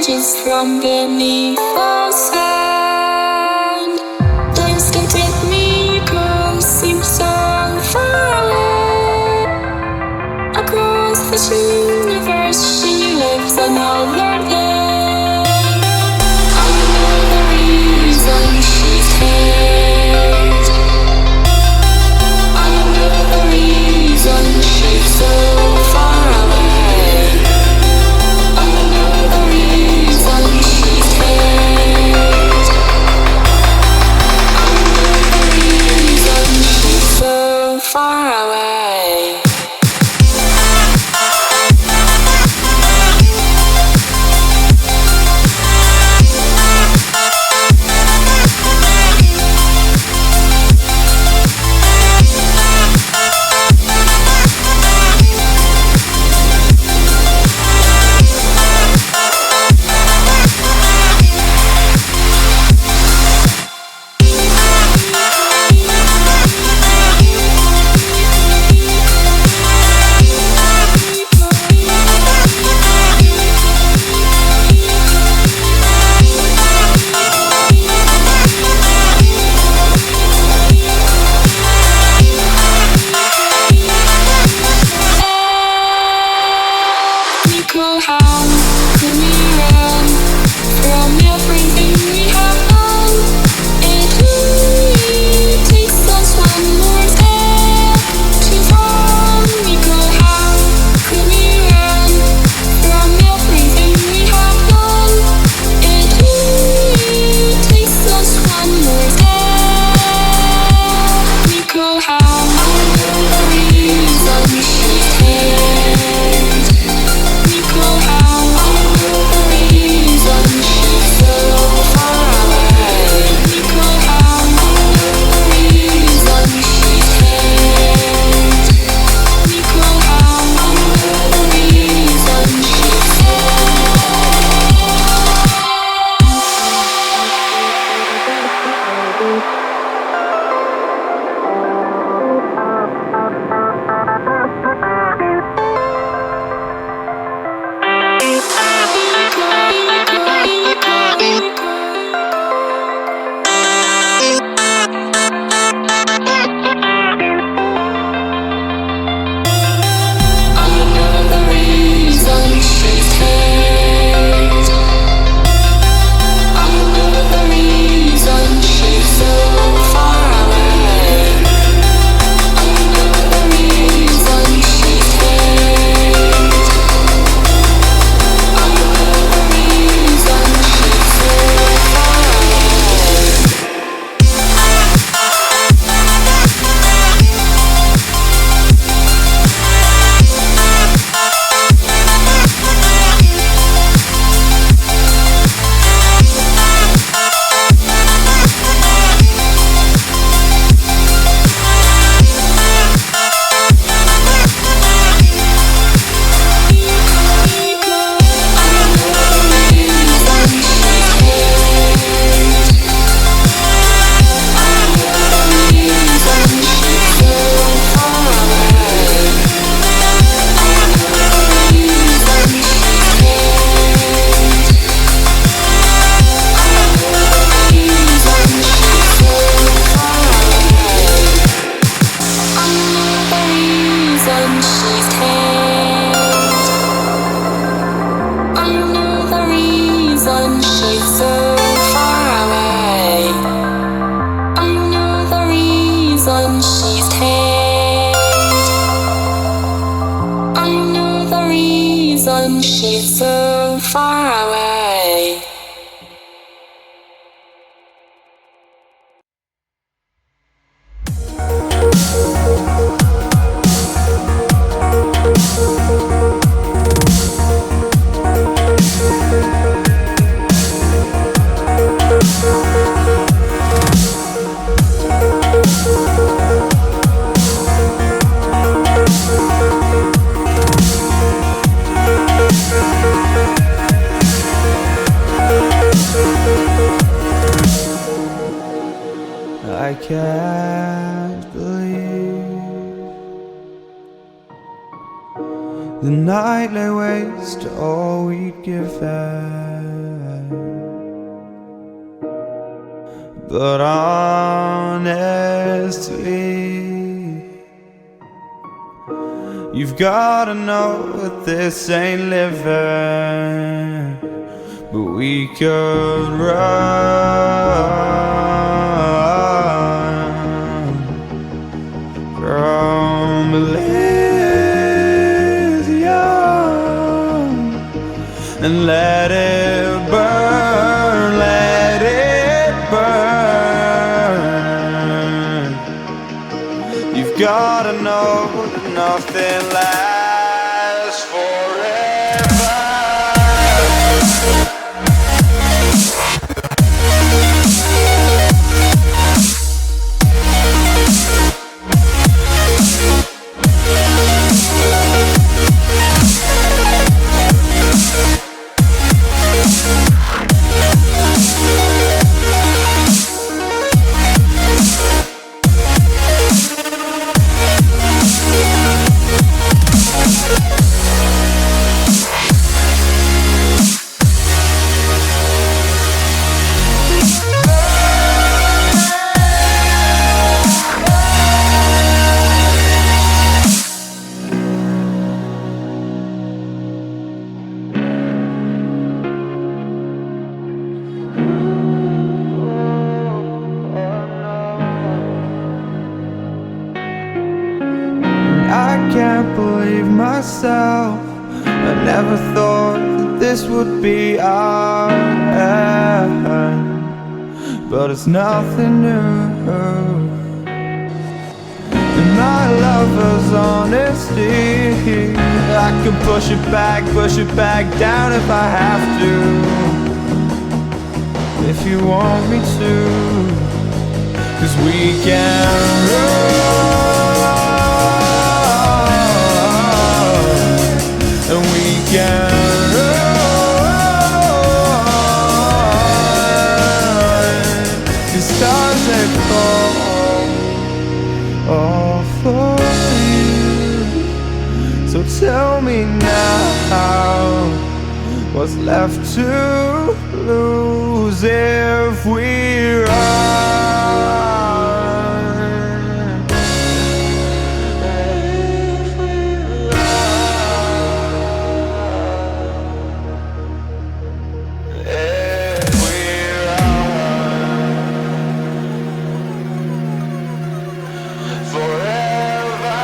emerges from beneath the sand. Dance can take me close, seems so far away. Across this universe, she lives another day. I know the reason she's here. I know the reason she's so far away. I know the reason she's here. I know the reason she's so far away. She's so far away. I can't believe the night lay waste to all we'd given. but honestly, you've gotta know that this ain't living, but we could run from Elysium and let it burn, let it burn. You've gotta know that nothing lasts forever. I can't believe myself. I never thought that this would be our end, but it's nothing new. And my lover's honesty, I can push it back down if I have to, if you want me to, 'cause we can run, and we can run. The stars they fall all for you. So tell me now, what's left to lose if we run? If we run. If we run. Forever.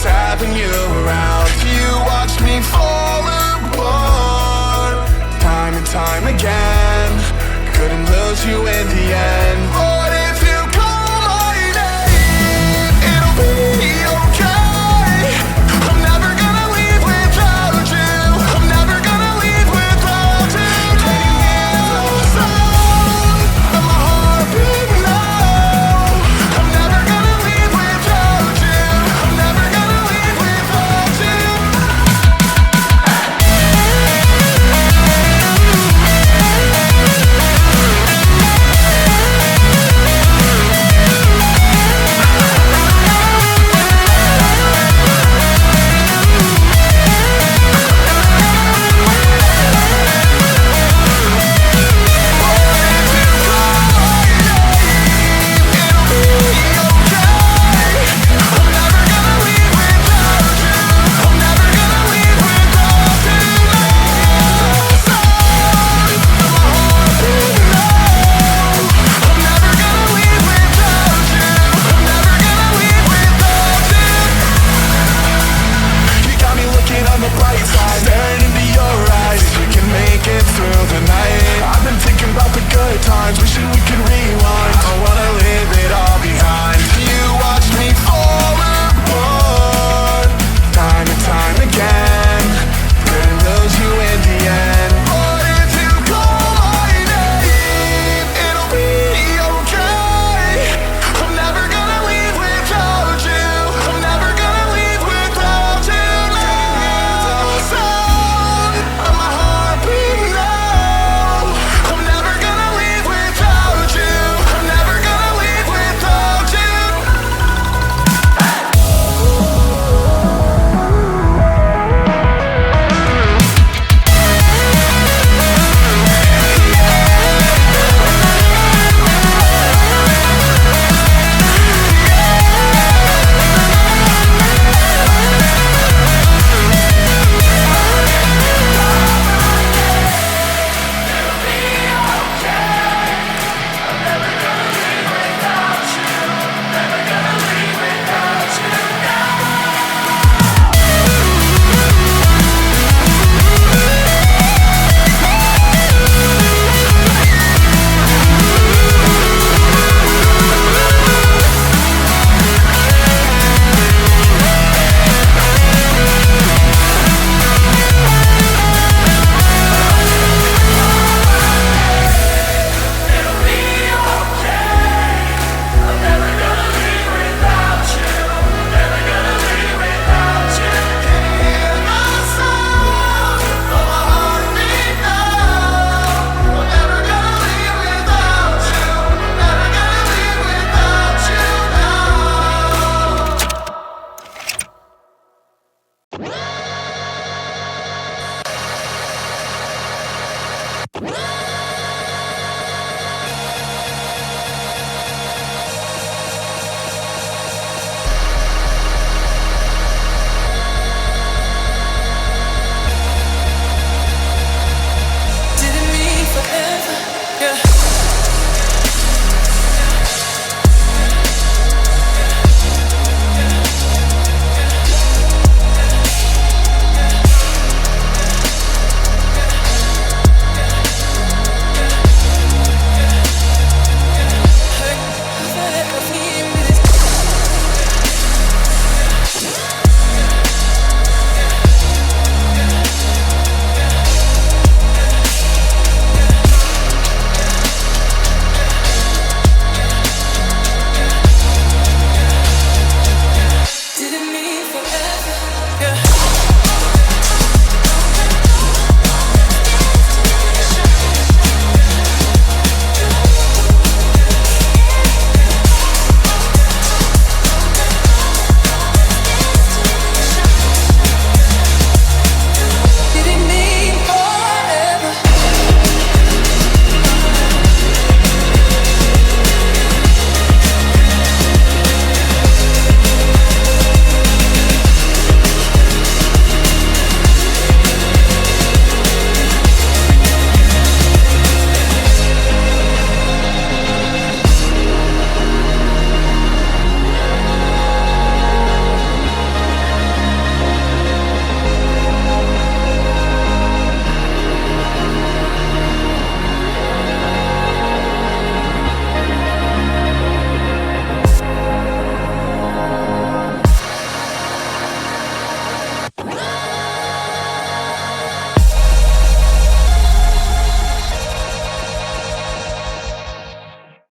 Having you around, you watch me fall apart time and time again. Couldn't lose you in